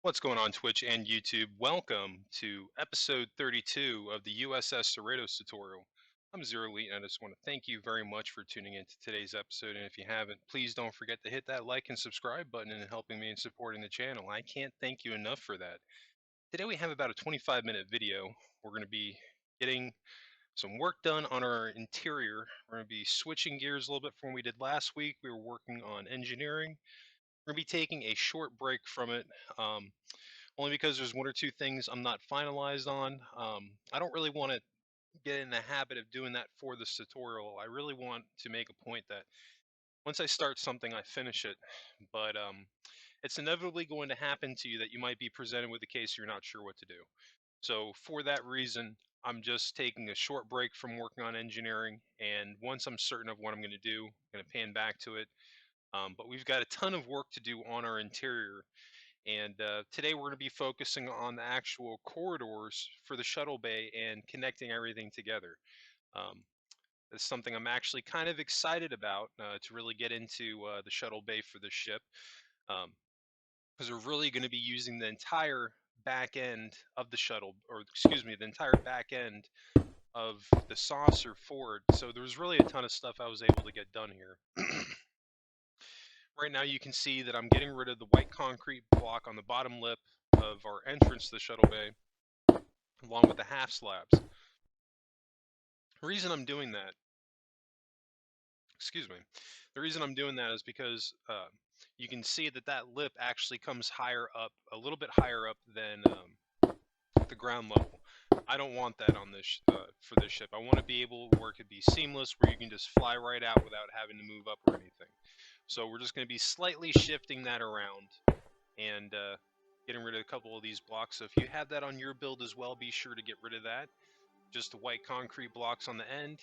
What's going on Twitch and YouTube? Welcome to episode 32 of the U.S.S. CERRITOS tutorial. I'm Zero Elite and I just want to thank you very much for tuning in to today's episode, and if you haven't, please don't forget to hit that like and subscribe button and helping me in supporting the channel. I can't thank you enough for that. Today we have about a 25-minute video. We're going to be getting some work done on our interior. We're going to be switching gears a little bit from what we did last week. We were working on engineering. We're going to be taking a short break from it. Only because there's one or two things I'm not finalized on. I don't really want to get in the habit of doing that for this tutorial. I really want to make a point that once I start something, I finish it. But it's inevitably going to happen to you that you might be presented with a case you're not sure what to do. So for that reason, I'm just taking a short break from working on engineering. And once I'm certain of what I'm going to do, I'm going to pan back to it. But we've got a ton of work to do on our interior. And today we're going to be focusing on the actual corridors for the shuttle bay and connecting everything together. It's something I'm actually kind of excited about to really get into the shuttle bay for the ship, because we're really going to be using the entire back end of the shuttle, or excuse me, the entire back end of the saucer forward. So there's really a ton of stuff I was able to get done here. Right now you can see that I'm getting rid of the white concrete block on the bottom lip of our entrance to the shuttle bay, along with the half slabs. The reason I'm doing that, the reason I'm doing that is because you can see that that lip actually comes higher up, a little bit higher up than the ground level. I don't want that on this for this ship. I want to be able where it could be seamless, where you can just fly right out without having to move up or anything. So we're just going to be slightly shifting that around and getting rid of a couple of these blocks. So if you have that on your build as well, be sure to get rid of that. Just the white concrete blocks on the end,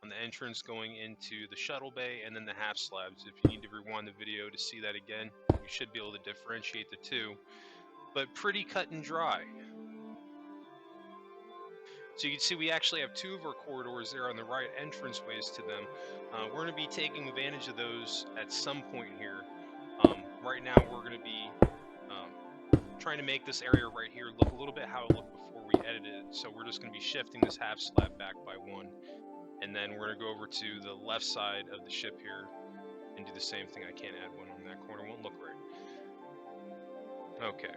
on the entrance going into the shuttle bay, and then the half slabs. If you need to rewind the video to see that again, you should be able to differentiate the two. But pretty cut and dry. So you can see we actually have two of our corridors there on the right entranceways to them. We're going to be taking advantage of those at some point here. Right now we're going to be trying to make this area right here look a little bit how it looked before we edited it. So we're just going to be shifting this half slab back by one. And then we're going to go over to the left side of the ship here and do the same thing. I can't add one on that corner, it won't look right. Okay.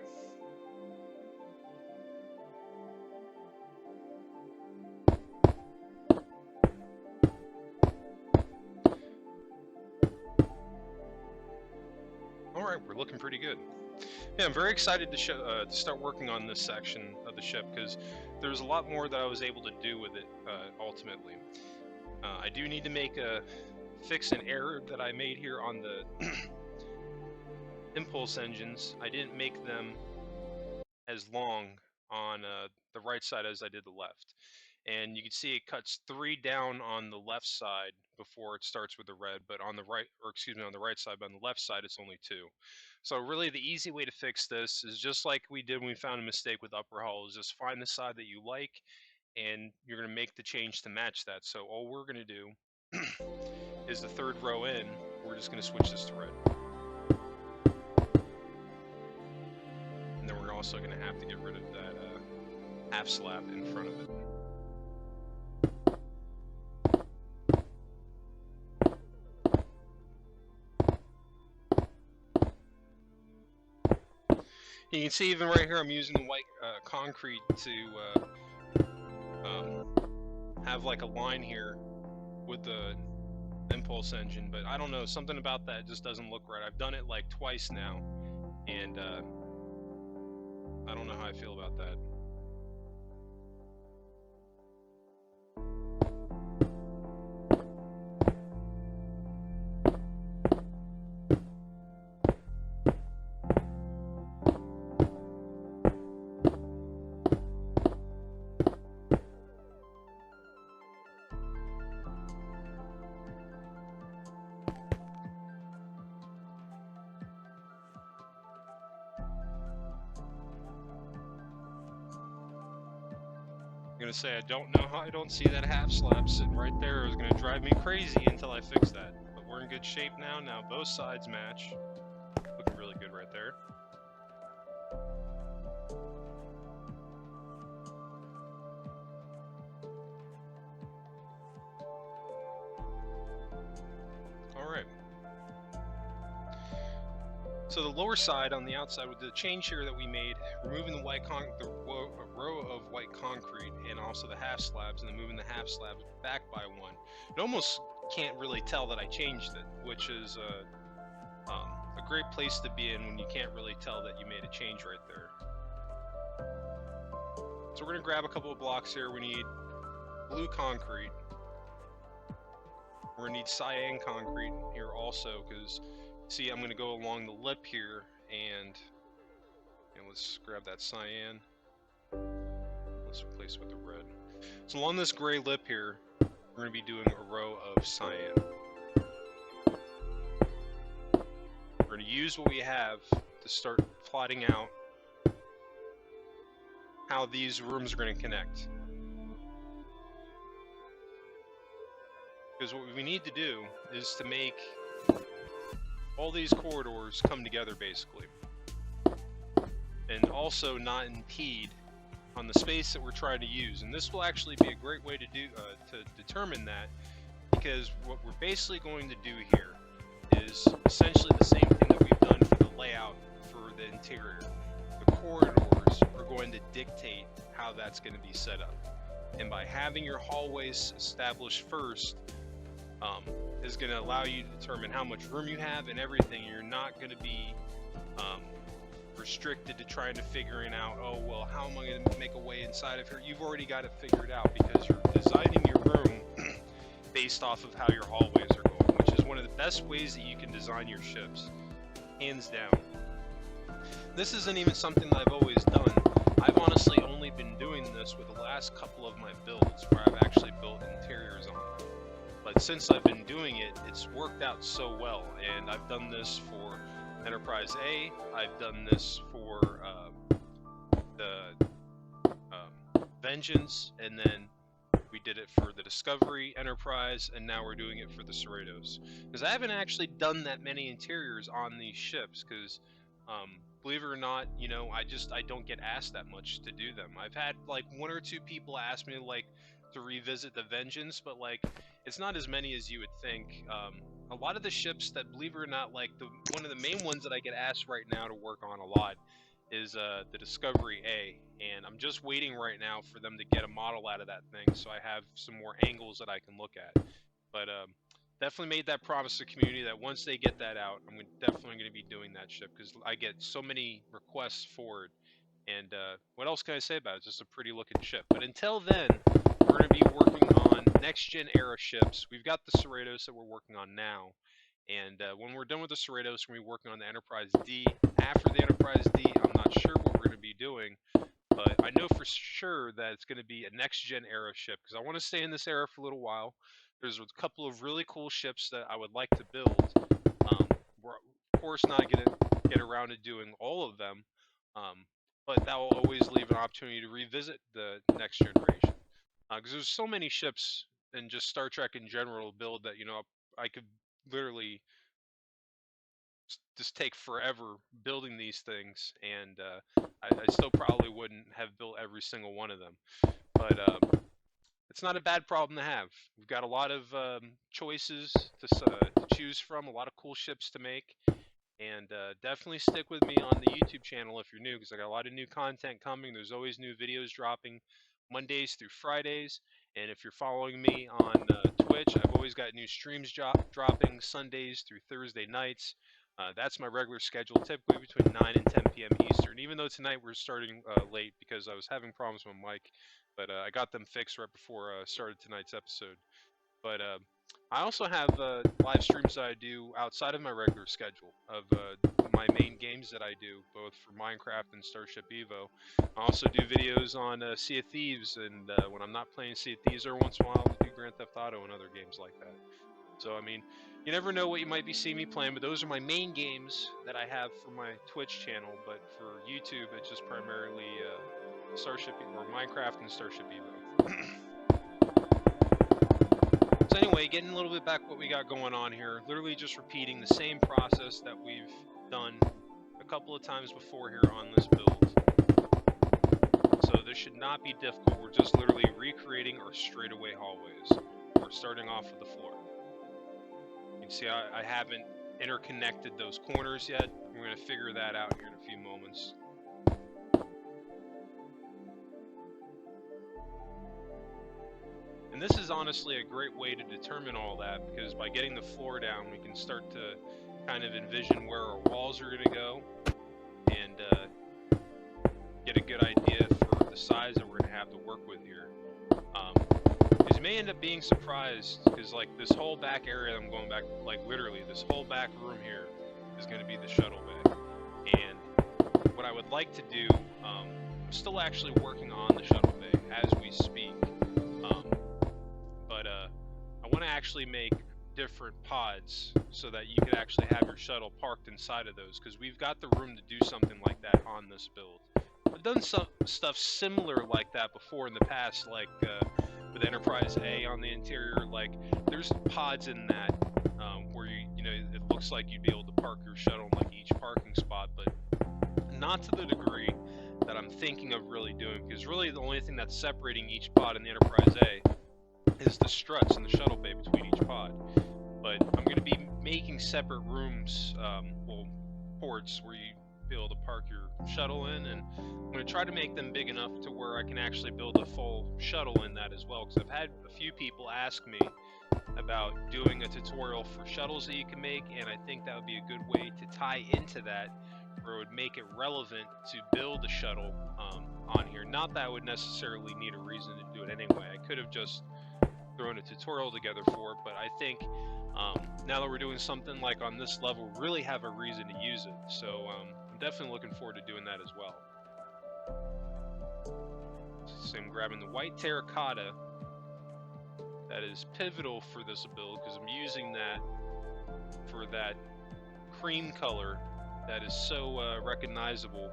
Alright, we're looking pretty good. Yeah, I'm very excited to start working on this section of the ship because there's a lot more that I was able to do with it ultimately. I do need to fix an error that I made here on the impulse engines. I didn't make them as long on the right side as I did the left. And you can see it cuts 3 down on the left side before it starts with the red, but on the right, or excuse me, on the right side, but on the left side it's only 2. So really the easy way to fix this is just like we did when we found a mistake with upper hull, is just find the side that you like and you're going to make the change to match that. So all we're going to do is the 3rd row in, we're just going to switch this to red. And then we're also going to have to get rid of that half slab in front of it. You can see even right here I'm using the white concrete to have like a line here with the impulse engine, but I don't know, something about that just doesn't look right. I've done it like twice now, and I don't know how I feel about that. I'm gonna say I don't know how I don't see that half slab sitting right there. It was gonna drive me crazy until I fix that. But we're in good shape now. Now both sides match. Looking really good right there. Alright. So the lower side on the outside with the change here that we made, removing the row of white concrete and also the half slabs, and then moving the half slabs back by one. It almost can't really tell that I changed it, which is a great place to be in when you can't really tell that you made a change right there. So we're going to grab a couple of blocks here. We need blue concrete. We're going to need cyan concrete here also, because see, I'm going to go along the lip here, and let's grab that cyan. Let's replace it with the red. So along this gray lip here, we're going to be doing a row of cyan. We're going to use what we have to start plotting out how these rooms are going to connect. Because what we need to do is to make all these corridors come together, basically, and also not impede on the space that we're trying to use. And this will actually be a great way to determine that, because what we're basically going to do here is essentially the same thing that we've done for the layout for the interior. The corridors are going to dictate how that's going to be set up, and by having your hallways established first, is going to allow you to determine how much room you have and everything. You're not going to be restricted to trying to figuring out, oh well, how am I going to make a way inside of here? You've already got it figured out, because you're designing your room based off of how your hallways are going, which is one of the best ways that you can design your ships, hands down. This isn't even something that I've always done. I've honestly only been doing this with the last couple of my builds where I've actually built interiors on them. But since I've been doing it, it's worked out so well, and I've done this for Enterprise A, I've done this for the Vengeance, and then we did it for the Discovery Enterprise, and now we're doing it for the Cerritos. Because I haven't actually done that many interiors on these ships, because believe it or not, you know, I don't get asked that much to do them. I've had like one or two people ask me like to revisit the Vengeance, but like it's not as many as you would think. A lot of the ships that, believe it or not, like one of the main ones that I get asked right now to work on a lot is the Discovery A, and I'm just waiting right now for them to get a model out of that thing, so I have some more angles that I can look at. But definitely made that promise to the community that once they get that out, I'm definitely going to be doing that ship, because I get so many requests for it. And what else can I say about it? It's just a pretty looking ship. But until then, we're going to be working on next-gen era ships. We've got the Cerritos that we're working on now. And when we're done with the Cerritos, we're going to be working on the Enterprise D. After the Enterprise D, I'm not sure what we're going to be doing. But I know for sure that it's going to be a next-gen era ship, because I want to stay in this era for a little while. There's a couple of really cool ships that I would like to build. We're, of course, not going to get around to doing all of them. But that will always leave an opportunity to revisit the next generation. Because there's so many ships and just Star Trek in general build that, you know, I could literally just take forever building these things, and I still probably wouldn't have built every single one of them. But it's not a bad problem to have. We've got a lot of choices to choose from, a lot of cool ships to make. And definitely stick with me on the YouTube channel if you're new, because I got a lot of new content coming. There's always new videos dropping Mondays through Fridays. And if you're following me on Twitch, I've always got new streams dropping Sundays through Thursday nights. That's my regular schedule, typically between 9 and 10 p.m. Eastern. Even though tonight we're starting late because I was having problems with my mic, but I got them fixed right before I started tonight's episode. But I also have live streams that I do outside of my regular schedule of my main games that I do, both for Minecraft and Starship Evo. I also do videos on Sea of Thieves, and when I'm not playing Sea of Thieves, every once in a while I do Grand Theft Auto and other games like that. So, I mean, you never know what you might be seeing me playing, but those are my main games that I have for my Twitch channel. But for YouTube, it's just primarily Starship or Minecraft and Starship Evo. So anyway, getting a little bit back what we got going on here, literally just repeating the same process that we've done a couple of times before here on this build. this should not be difficult. We're just literally recreating our straightaway hallways. We're starting off with the floor. You can see I haven't interconnected those corners yet. We're going to figure that out here in a few moments. And this is honestly a great way to determine all that, because by getting the floor down, we can start to kind of envision where our walls are going to go and get a good idea for the size that we're going to have to work with here. You may end up being surprised, because like this whole back area, I'm going back, like literally this whole back room here is going to be the shuttle bay. And what I would like to do, I'm still actually working on the shuttle bay as we speak. I want to actually make different pods so that you could actually have your shuttle parked inside of those, because we've got the room to do something like that on this build. I've done some stuff similar like that before in the past, like with Enterprise A on the interior. Like there's pods in that where you know, it looks like you'd be able to park your shuttle in like each parking spot, but not to the degree that I'm thinking of really doing, because really the only thing that's separating each pod in the Enterprise A is the struts in the shuttle bay between each pod. But I'm going to be making separate rooms, well, ports where you be able to park your shuttle in, and I'm going to try to make them big enough to where I can actually build a full shuttle in that as well, because I've had a few people ask me about doing a tutorial for shuttles that you can make, and I think that would be a good way to tie into that, where it would make it relevant to build a shuttle on here. Not that I would necessarily need a reason to do it anyway. I could have just thrown a tutorial together for it, but I think now that we're doing something like on this level, we really have a reason to use it. So I'm definitely looking forward to doing that as well. So I'm grabbing the white terracotta that is pivotal for this build, because I'm using that for that cream color that is so recognizable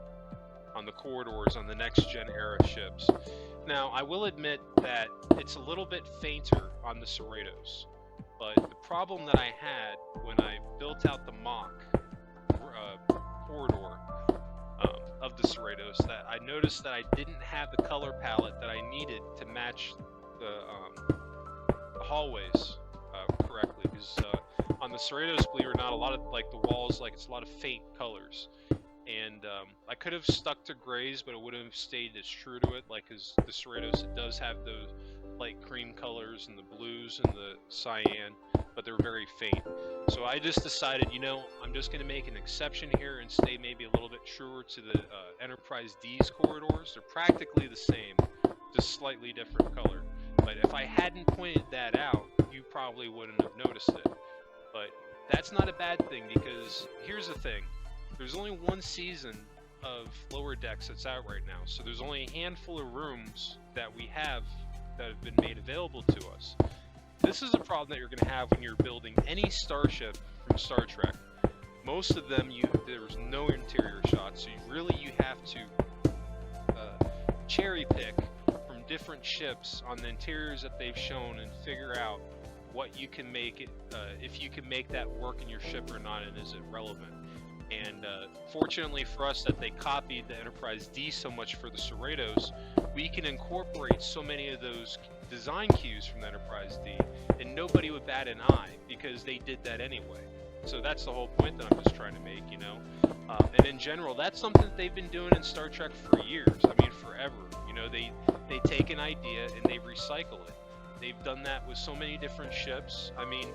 on the corridors on the next gen era ships. Now, I will admit that it's a little bit fainter on the CERRITOS, but the problem that I had when I built out the mock corridor of the CERRITOS, that I noticed that I didn't have the color palette that I needed to match the hallways correctly, because on the CERRITOS, believe it or not, a lot of like the walls, like it's a lot of faint colors. And I could have stuck to grays, but it wouldn't have stayed as true to it, like, because the CERRITOS, it does have those light cream colors and the blues and the cyan, but they're very faint. So I just decided, you know, I'm just going to make an exception here and stay maybe a little bit truer to the Enterprise D's corridors. They're practically the same, just slightly different color. But if I hadn't pointed that out, you probably wouldn't have noticed it. But that's not a bad thing, because here's the thing. There's only one season of Lower Decks that's out right now, so there's only a handful of rooms that we have that have been made available to us. This is a problem that you're going to have when you're building any starship from Star Trek. Most of them, there's no interior shots, so you have to cherry pick from different ships on the interiors that they've shown and figure out what you can make it, if you can make that work in your ship or not, and is it relevant. And fortunately for us that they copied the Enterprise D so much for the CERRITOS, we can incorporate so many of those design cues from the Enterprise D, and nobody would bat an eye, because they did that anyway. So that's the whole point that I'm just trying to make, you know. And in general, that's something that they've been doing in Star Trek for years. I mean, forever. You know, they take an idea and they recycle it. They've done that with so many different ships. I mean,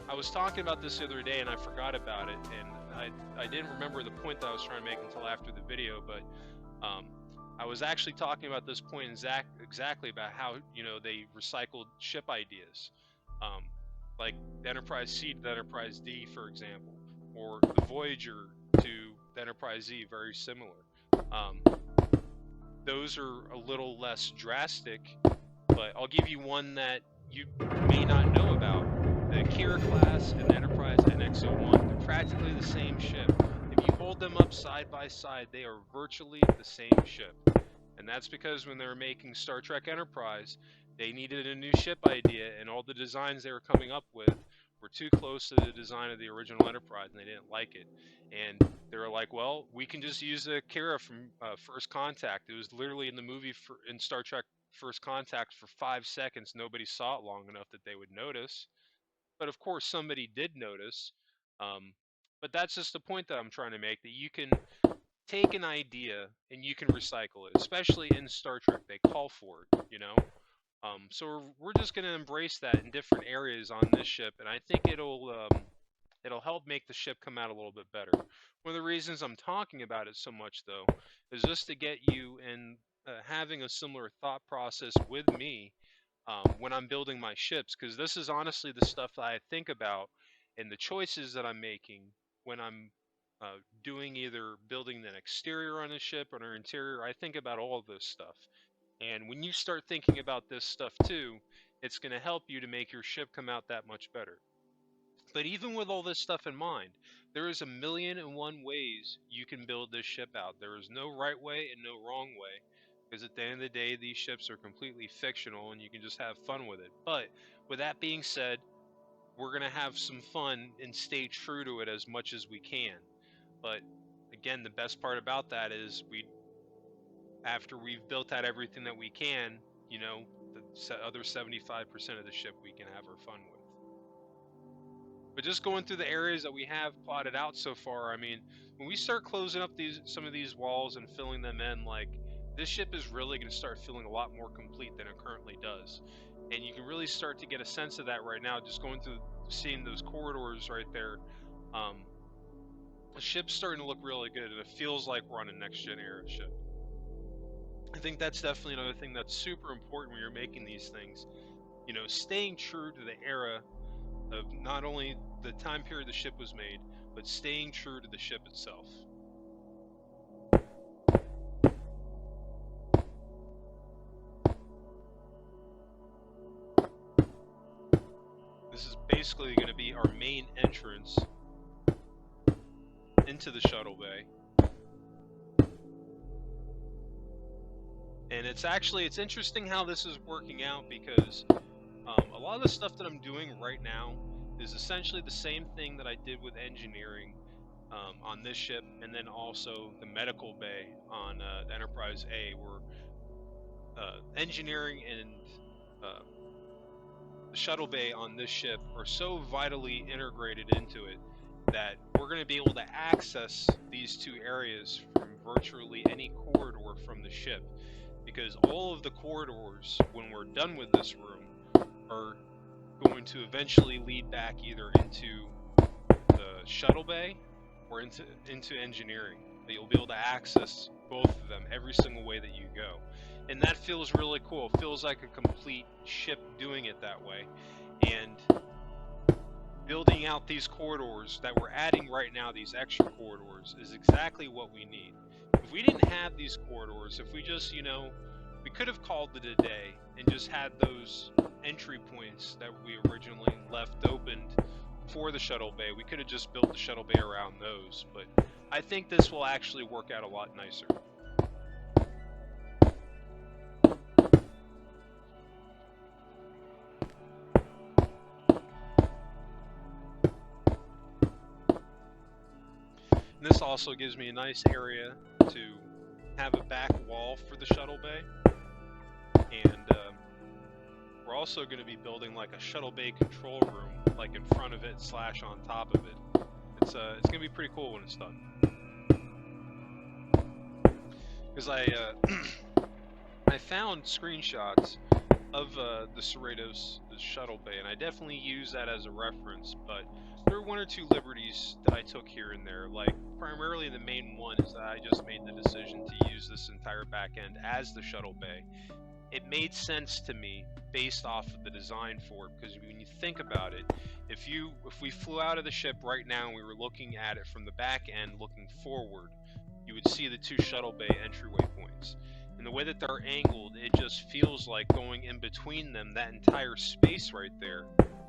I was talking about this the other day and I forgot about it, and I didn't remember the point that I was trying to make until after the video, but I was actually talking about this point exactly about how, you know, they recycled ship ideas, like the Enterprise C to the Enterprise D, for example, or the Voyager to the Enterprise Z, very similar. Those are a little less drastic, but I'll give you one that you may not know about. The Kira class and the Enterprise NX-01, they're practically the same ship. If you hold them up side by side, they are virtually the same ship. And that's because when they were making Star Trek Enterprise, they needed a new ship idea, and all the designs they were coming up with were too close to the design of the original Enterprise, and they didn't like it. And they were like, well, we can just use the Kira from First Contact. It was literally in the movie in Star Trek First Contact for 5 seconds. Nobody saw it long enough that they would notice. But of course, somebody did notice. Um, but that's just the point that I'm trying to make, that you can take an idea and you can recycle it, especially in Star Trek. They call for it, you know? So we're just going to embrace that in different areas on this ship, and I think it'll help make the ship come out a little bit better. One of the reasons I'm talking about it so much, though, is just to get you in having a similar thought process with me when I'm building my ships, because this is honestly the stuff that I think about and the choices that I'm making when I'm doing either building an exterior on a ship or an interior. I think about all of this stuff. And when you start thinking about this stuff too, it's going to help you to make your ship come out that much better. But even with all this stuff in mind, there is a million and one ways you can build this ship out. There is no right way and no wrong way, because at the end of the day, these ships are completely fictional and you can just have fun with it. But with that being said, we're going to have some fun and stay true to it as much as we can. But again, the best part about that is after we've built out everything that we can, you know, the other 75% of the ship we can have our fun with. But just going through the areas that we have plotted out so far, I mean, when we start closing up some of these walls and filling them in, like, this ship is really going to start feeling a lot more complete than it currently does. And you can really start to get a sense of that right now, just going through seeing those corridors right there. The ship's starting to look really good, and it feels like we're on a next-gen era ship. I think that's definitely another thing that's super important when you're making these things. You know, staying true to the era of not only the time period the ship was made, but staying true to the ship itself. This is basically going to be our main entrance into the shuttle bay. And it's interesting how this is working out, because a lot of the stuff that I'm doing right now is essentially the same thing that I did with engineering on this ship, and then also the medical bay on Enterprise A, where engineering and the shuttle bay on this ship are so vitally integrated into it that we're going to be able to access these two areas from virtually any corridor from the ship, because all of the corridors, when we're done with this room, are going to eventually lead back either into the shuttle bay or into engineering. But you'll be able to access both of them every single way that you go. And that feels really cool. It feels like a complete ship doing it that way. And building out these corridors that we're adding right now, these extra corridors, is exactly what we need. If we didn't have these corridors, if we just, you know, we could have called it a day and just had those entry points that we originally left opened for the shuttle bay. We could have just built the shuttle bay around those, but I think this will actually work out a lot nicer. And this also gives me a nice area to have a back wall for the shuttle bay. And we're also going to be building like a shuttle bay control room, like in front of it / on top of it. It's going to be pretty cool when it's done. Because I found screenshots of the CERRITOS shuttle bay, and I definitely use that as a reference, but there were one or two liberties that I took here and there. Like, primarily the main one is that I just made the decision to use this entire back end as the shuttle bay. It made sense to me based off of the design for it, because when you think about it, if we flew out of the ship right now and we were looking at it from the back end looking forward, you would see the two shuttle bay entryway points. And the way that they're angled, it just feels like going in between them, that entire space right there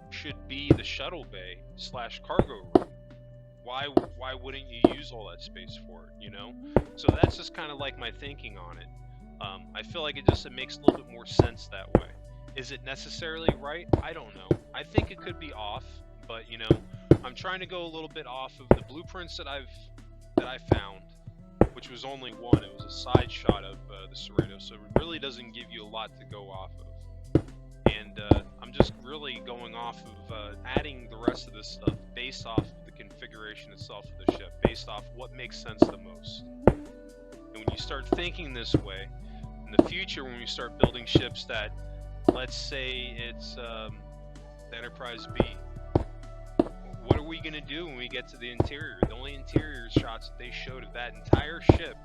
should be the shuttle bay / cargo room. Why wouldn't you use all that space for it, you know? So that's just kind of like my thinking on it. I feel like it makes a little bit more sense that way. Is it necessarily right? I don't know. I think it could be off, But I'm trying to go a little bit off of the blueprints that I found, which was only one. It was a side shot of the Cerritos, so it really doesn't give you a lot to go off of. And I'm just really going off of adding the rest of this stuff based off of the configuration itself of the ship, based off what makes sense the most. And when you start thinking this way, in the future, when we start building ships that, let's say it's the Enterprise B, what are we going to do when we get to the interior? The only interior shots that they showed of that entire ship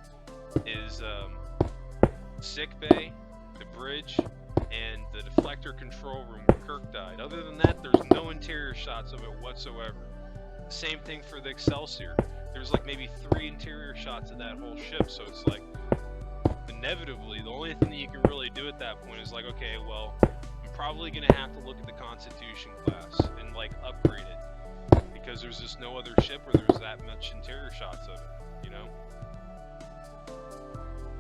is sick bay, the bridge, and the deflector control room where Kirk died. Other than that, there's no interior shots of it whatsoever. Same thing for the Excelsior. There's like maybe 3 interior shots of that whole ship, so it's like, inevitably, the only thing that you can really do at that point is like, okay, well, I'm probably going to have to look at the Constitution class and like upgrade it, because there's just no other ship where there's that much interior shots of it, you know?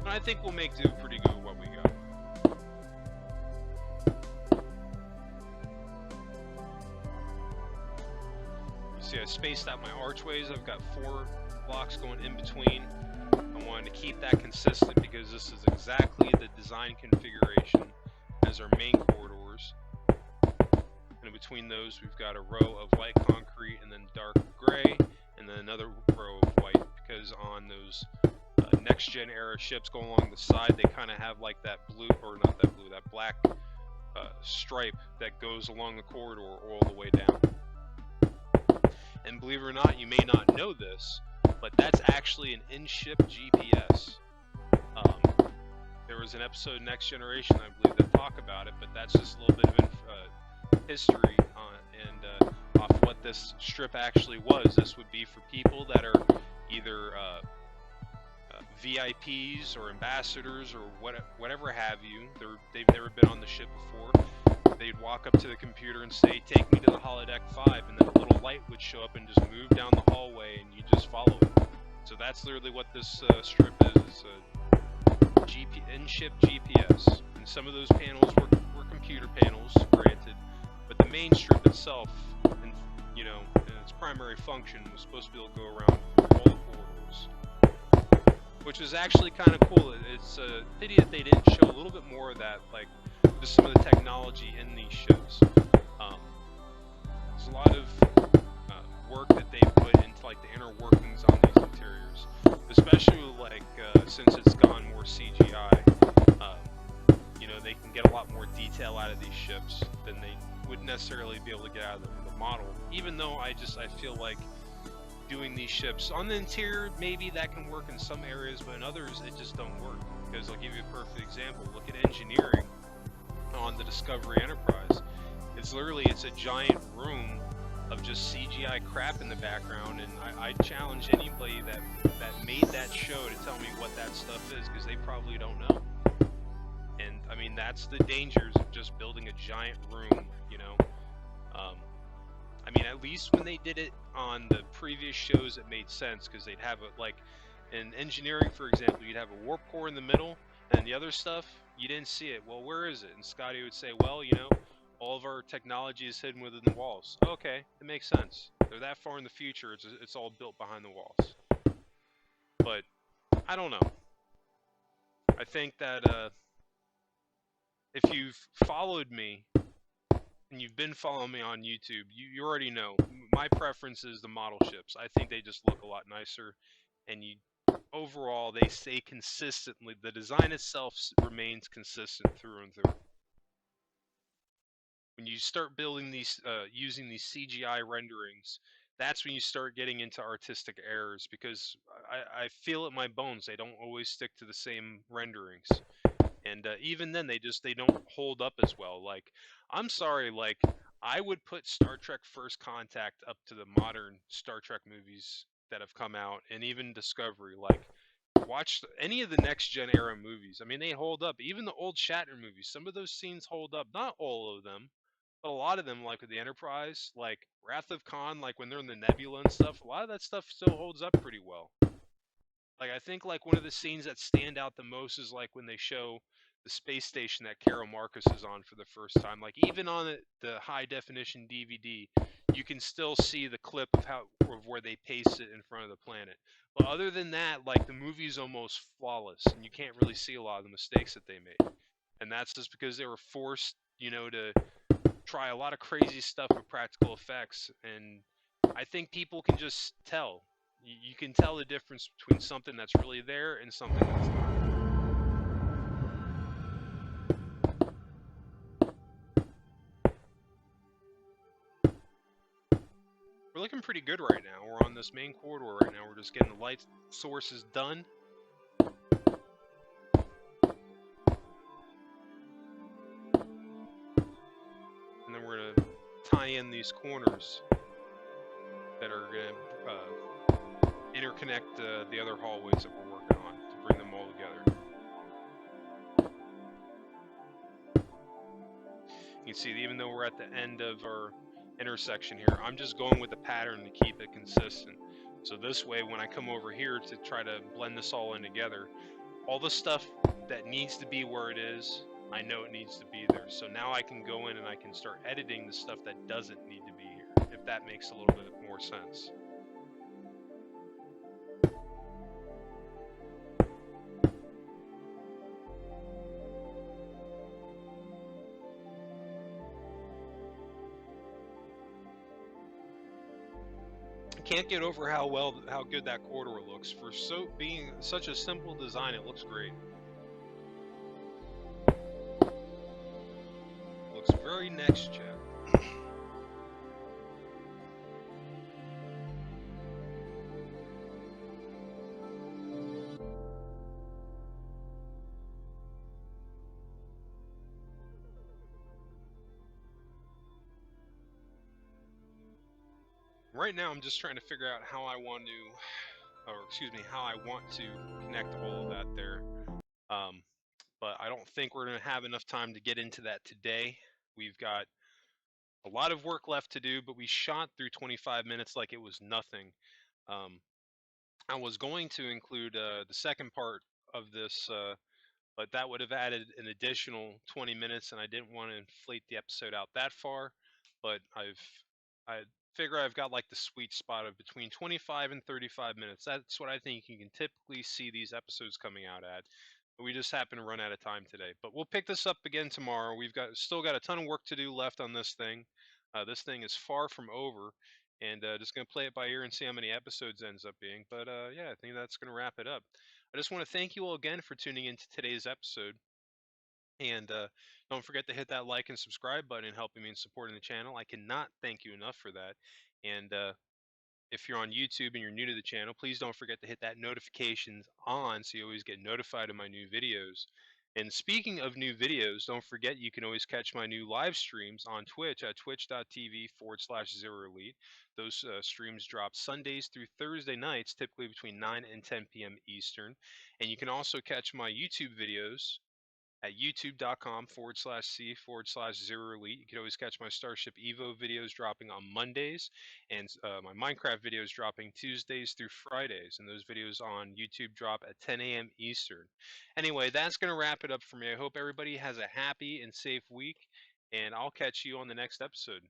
And I think we'll make do pretty good with what we got. You see, I spaced out my archways. I've got 4 blocks going in between. I wanted to keep that consistent because this is exactly the design configuration as our main corridors. And in between those, we've got a row of light concrete and then dark gray, and then another row of white, because on those next-gen era ships going along the side, they kind of have like that blue, or not that blue, that black stripe that goes along the corridor all the way down. And believe it or not, you may not know this, but that's actually an in-ship GPS. There was an episode, Next Generation, I believe, that talk about it, but that's just a little bit of history and off what this strip actually was. This would be for people that are either VIPs or ambassadors or whatever have you. They've never been on the ship before. They'd walk up to the computer and say, "Take me to the holodeck 5," and then a little light would show up and just move down the hallway, and you just follow it. So that's literally what this strip is. It's a in-ship GPS. And some of those panels were computer panels, granted, but the main strip itself, and in its primary function, was supposed to be able to go around all the corridors, which is actually kind of cool. It's a pity that they didn't show a little bit more of that, like just some of the technology in these ships. There's a lot of work that they put into like the inner workings on these interiors, especially like since it's gone more CGI. They can get a lot more detail out of these ships than they would necessarily be able to get out of the model. Even though I feel like doing these ships on the interior, maybe that can work in some areas, but in others it just don't work. Because I'll give you a perfect example. Look at engineering on the Discovery Enterprise. It's a giant room of just CGI crap in the background, and I challenge anybody that made that show to tell me what that stuff is, because they probably don't know. And I mean, that's the dangers of just building a giant room, I mean, at least when they did it on the previous shows, it made sense, because they'd have like in engineering, for example, you'd have a warp core in the middle, and the other stuff, you didn't see it. Well, where is it? And Scotty would say, well, all of our technology is hidden within the walls. Okay, it makes sense. They're that far in the future, it's all built behind the walls. But I don't know. I think that if you've followed me and you've been following me on YouTube, you already know my preference is the model ships. I think they just look a lot nicer, and overall they stay consistently. The design itself remains consistent through and through. When you start building these, using these CGI renderings, that's when you start getting into artistic errors, because I feel it in my bones they don't always stick to the same renderings. And even then, they don't hold up as well. Like, I'm sorry, like, I would put Star Trek First Contact up to the modern Star Trek movies that have come out, and even Discovery. Like, watch any of the next gen era movies. I mean, they hold up. Even the old Shatner movies, some of those scenes hold up. Not all of them, but a lot of them, like with the Enterprise, like Wrath of Khan, like when they're in the Nebula and stuff. A lot of that stuff still holds up pretty well. Like, I think like one of the scenes that stand out the most is like when they show the space station that Carol Marcus is on for the first time. Like even on the high definition DVD, you can still see the clip of where they paste it in front of the planet. But other than that, like the movie's almost flawless, and you can't really see a lot of the mistakes that they made. And that's just because they were forced, to try a lot of crazy stuff with practical effects. And I think people can just tell. You can tell the difference between something that's really there and something that's not. We're looking pretty good right now. We're on this main corridor right now. We're just getting the light sources done. And then we're going to tie in these corners that are going to interconnect the other hallways that we're working on to bring them all together. You can see even though we're at the end of our intersection here, I'm just going with the pattern to keep it consistent. So this way, when I come over here to try to blend this all in together, all the stuff that needs to be where it is, I know it needs to be there. So now I can go in and I can start editing the stuff that doesn't need to be here, if that makes a little bit more sense. Can't get over how good that corridor looks. For being such a simple design, it looks great. Looks very next gen. Right now, I'm just trying to figure out how I want to connect all of that there. But I don't think we're going to have enough time to get into that today. We've got a lot of work left to do, but we shot through 25 minutes like it was nothing. I was going to include the second part of this, but that would have added an additional 20 minutes, and I didn't want to inflate the episode out that far. But I figure I've got like the sweet spot of between 25 and 35 minutes. That's what I think you can typically see these episodes coming out at. But we just happen to run out of time today. But we'll pick this up again tomorrow. We've still got a ton of work to do left on this thing. This thing is far from over, and just gonna play it by ear and see how many episodes ends up being. But yeah, I think that's gonna wrap it up. I just want to thank you all again for tuning into today's episode. And don't forget to hit that like and subscribe button and helping me in supporting the channel. I cannot thank you enough for that. And if you're on YouTube and you're new to the channel, please don't forget to hit that notifications on so you always get notified of my new videos. And speaking of new videos, don't forget you can always catch my new live streams on Twitch at twitch.tv/ZeroElite. Those streams drop Sundays through Thursday nights, typically between 9 and 10 p.m. Eastern. And you can also catch my YouTube videos at youtube.com/c/ZeroElite. You can always catch my Starship Evo videos dropping on Mondays, and my Minecraft videos dropping Tuesdays through Fridays. And those videos on YouTube drop at 10 a.m. Eastern. Anyway, that's going to wrap it up for me. I hope everybody has a happy and safe week, and I'll catch you on the next episode.